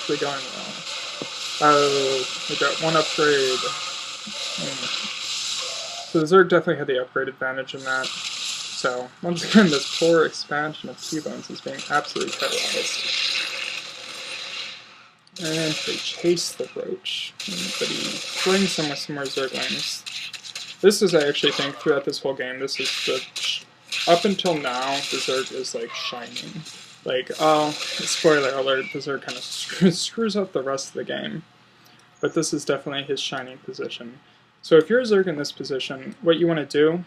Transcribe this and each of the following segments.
actually going well. Oh, we got one upgrade. So the Zerg definitely had the upgrade advantage in that. So, once again, this poor expansion of TBones is being absolutely terrorized. And they chase the Roach, but he brings them with some more Zerglings. This is, I actually think, throughout this whole game, this is the... Up until now, the Zerg is, like, shining. Like, oh, spoiler alert, the Zerg kind of screws up the rest of the game. But this is definitely his shining position. So if you're a Zerg in this position, what you want to do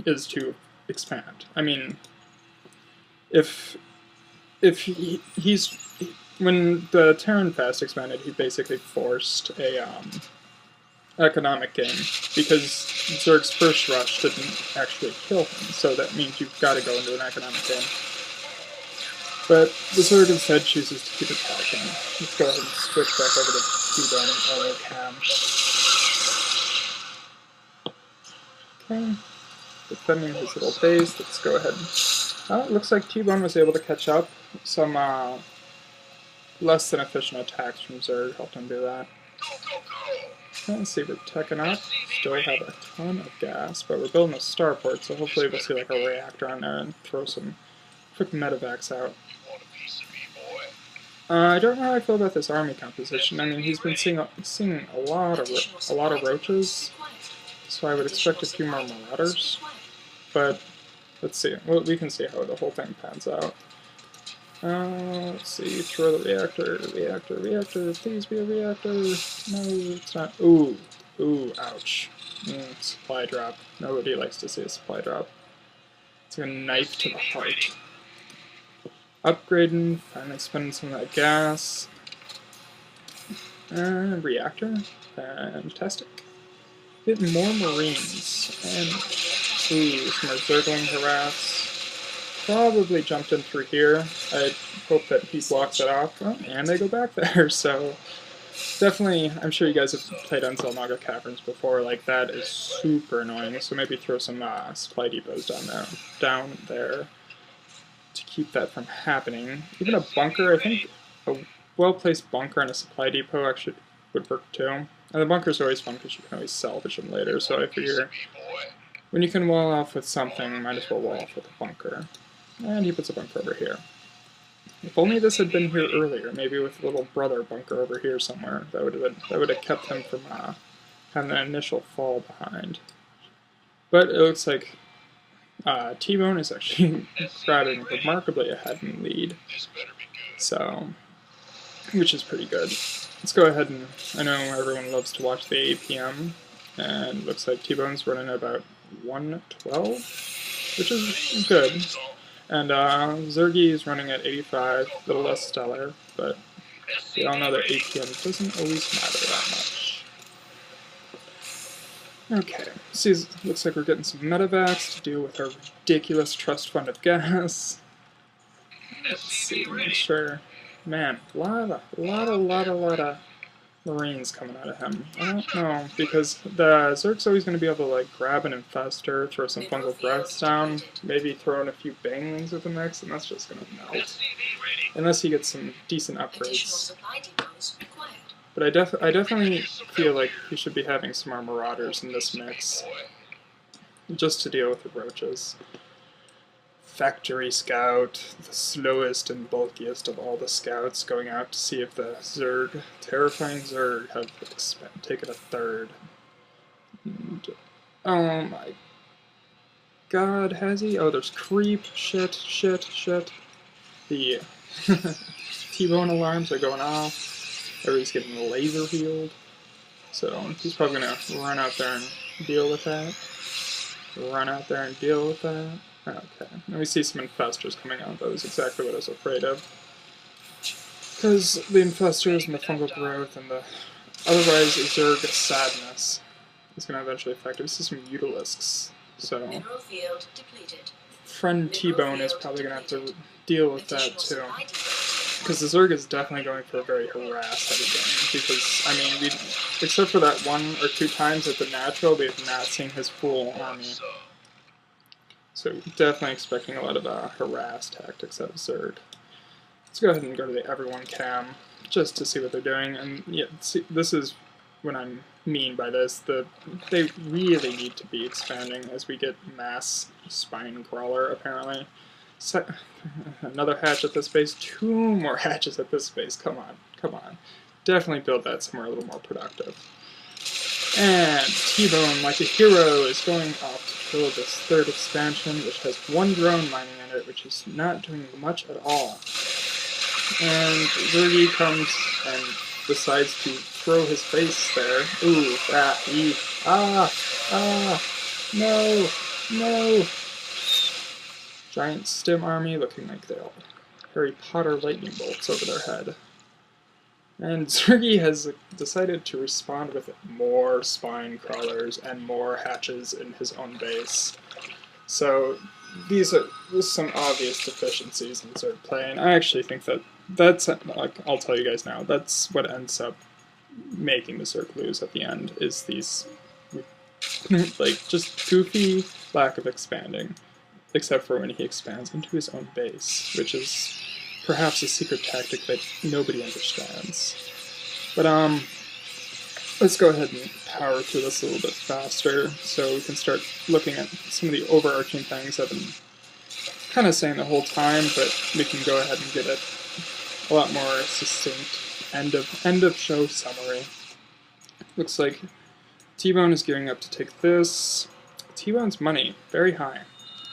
is to expand. I mean, if he's... When the Terran Fast expanded, he basically forced a economic gain, because Zerg's first rush didn't actually kill him, so that means you've got to go into an economic gain. But the Zerg instead chooses to keep attacking. Let's go ahead and switch back over to TBone and Cam. Okay, defending his little base, let's go ahead. Oh, it looks like TBone was able to catch up. Some less than efficient attacks from Zerg helped him do that. Let's see, we're teching up. Still have a ton of gas, but we're building a starport, so hopefully we'll see like a reactor on there and throw some quick medevacs out. I don't know how I feel about this army composition. I mean, he's been seeing a lot of roaches, so I would expect a few more marauders. But let's see. Well, we can see how the whole thing pans out. Let's see, throw the reactor, please be a reactor. No, it's not. Ooh, ouch. Supply drop. Nobody likes to see a supply drop. It's like a knife to the heart. Upgrading, finally spending some of that gas. Reactor, fantastic. Getting more Marines, and some more Zergling harass. Probably jumped in through here. I hope that he blocks it off. Oh, and they go back there, so definitely, I'm sure you guys have played on Zelnaga Caverns before, like that is super annoying, so maybe throw some supply depots down there to keep that from happening. Even a bunker, I think a well-placed bunker and a supply depot actually would work too. And the bunkers are always fun because you can always salvage them later, so I figure when you can wall off with something, you might as well wall off with a bunker. And he puts a bunker over here. If only this had been here earlier, maybe with a little brother bunker over here somewhere, that would have kept him from having an initial fall behind. But it looks like TBone is actually grabbing remarkably ahead in lead, so which is pretty good. Let's go ahead and, I know everyone loves to watch the APM, and looks like TBone's running about 112, which is good. And Zergy is running at 85, a little less stellar, but we all know that APM doesn't always matter that much. Okay, see, looks like we're getting some medevacs to deal with our ridiculous trust fund of gas. Let's see, make sure. Man, a lot of Marines coming out of him. I don't know, because the Zerg's always going to be able to like grab an infestor, throw some fungal breaths down, maybe throw in a few banglings with the mix, and that's just going to melt. Unless he gets some decent upgrades. But I definitely feel like he should be having some more marauders in this mix, just to deal with the roaches. Factory Scout, the slowest and bulkiest of all the scouts, going out to see if the Zerg, terrifying Zerg, have taken a third. And, oh my god, has he? Oh, there's creep, shit. The TBone alarms are going off. Everybody's getting laser healed. So he's probably gonna run out there and deal with that. Okay, and we see some infestors coming out. That was exactly what I was afraid of. Because the infestors and the fungal growth and the otherwise Zerg sadness is going to eventually affect it. We see some utilisks, so friend TBone is probably going to have to deal with that too. Because the Zerg is definitely going for a very harass-heavy game. Because, I mean, except for that 1 or 2 times at the natural, we have not seen his full army. So definitely expecting a lot of harass tactics out of Zerg. Let's go ahead and go to the everyone cam. just to see what they're doing. And yeah, see, this is what I mean by this. They really need to be expanding as we get mass spine crawler, apparently. So, another hatch at this base, 2 more hatches at this base, come on, come on. Definitely build that somewhere a little more productive. And TBone, like a hero, is going off to build this 3rd expansion, which has 1 drone mining in it, which is not doing much at all. And zergy comes and decides to throw his face there. Ooh, no, no. Giant stim army looking like they'll Harry Potter lightning bolts over their head. And zergy has decided to respond with more spine crawlers and more hatches in his own base. So there's some obvious deficiencies in zerg play, and I actually think that's, like, I'll tell you guys now, that's what ends up making the zerg lose at the end, is these, like, just goofy lack of expanding, except for when he expands into his own base, which is perhaps a secret tactic that nobody understands. But, let's go ahead and power through this a little bit faster so we can start looking at some of the overarching things I've been kind of saying the whole time, but we can go ahead and get it a lot more succinct end of show summary. Looks like TBone is gearing up to take this. TBone's money, very high.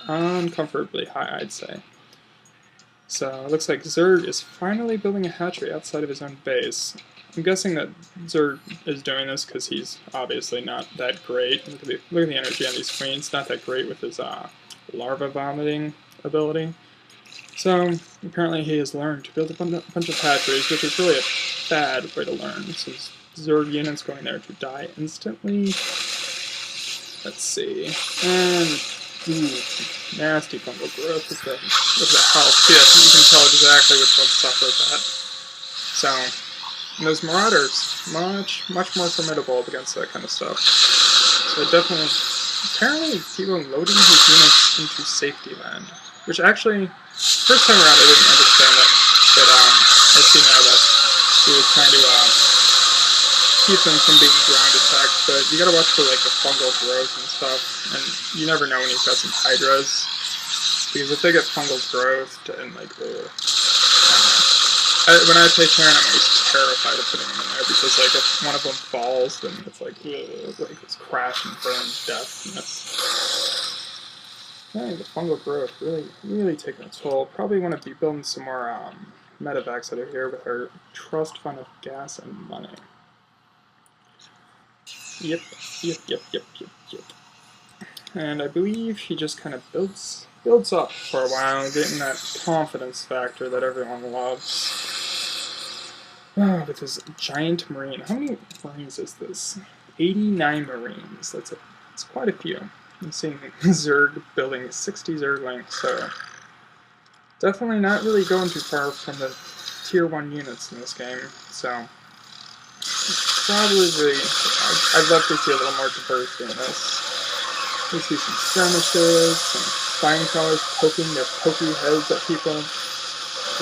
Uncomfortably high, I'd say. So it looks like Zerg is finally building a hatchery outside of his own base. I'm guessing that Zerg is doing this because he's obviously not that great. Look at the energy on these queens, not that great with his larva vomiting ability. So apparently he has learned to build a bunch of hatcheries, which is really a bad way to learn. So Zerg units going there to die instantly. Let's see. And ooh, nasty fungal growth with the health. Yeah, you can tell exactly which one suffers that. So, and those marauders, much more formidable against that kind of stuff. So definitely, apparently TBone loading his units into safety land, which actually, first time around I didn't understand that, but I see now that he was trying to keep them from being ground attacked, but you gotta watch for like the fungal growth and stuff, and you never know when he's got some hydras, because if they get fungal growth and like when I play Terran, I'm always terrified of putting them in there, because like if one of them falls, then it's like this crash and burn death. Okay, the fungal growth really taking a toll. Probably want to be building some more medevacs out of here with our trust fund of gas and money. Yep. And I believe he just kind of builds up for a while, getting that confidence factor that everyone loves. Oh, with his giant marine. How many marines is this? 89 marines. That's quite a few. I'm seeing Zerg building 60 Zerglings, so definitely not really going too far from the tier 1 units in this game, so probably I'd love to see a little more diversity in this. We see some skirmishes, some spine crawlers poking their pokey heads at people,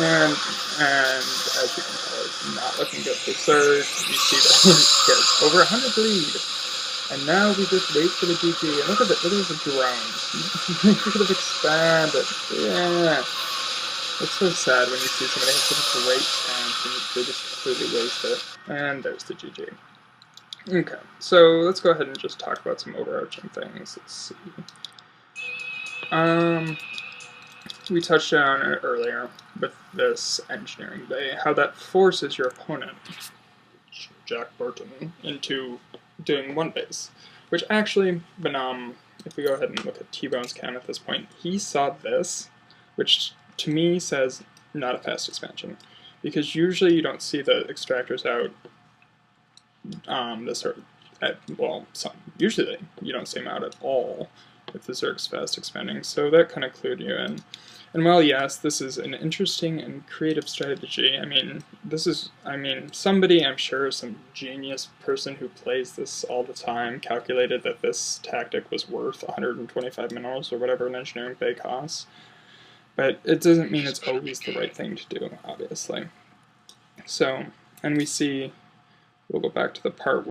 and as you can tell, it's not looking good for Zerg. You see that he gets over 100 bleed. And now we just wait for the GG. And look at the drones. You could have expanded. Yeah. It's so sad when you see somebody have such a great chance and they just completely waste it. And there's the GG. Okay, so let's go ahead and just talk about some overarching things. Let's see. We touched on it earlier with this engineering bay, how that forces your opponent, jackburton, into doing one base, which actually, if we go ahead and look at TBone's cam at this point, he saw this, which to me says not a fast expansion, because usually you don't see the extractors out usually you don't see them out at all if the Zerg's fast expanding, so that kind of clued you in. And while yes, this is an interesting and creative strategy, somebody, I'm sure, some genius person who plays this all the time calculated that this tactic was worth 125 minerals or whatever an engineering bay costs. But it doesn't mean it's always the right thing to do, obviously. So, and we see, we'll go back to the part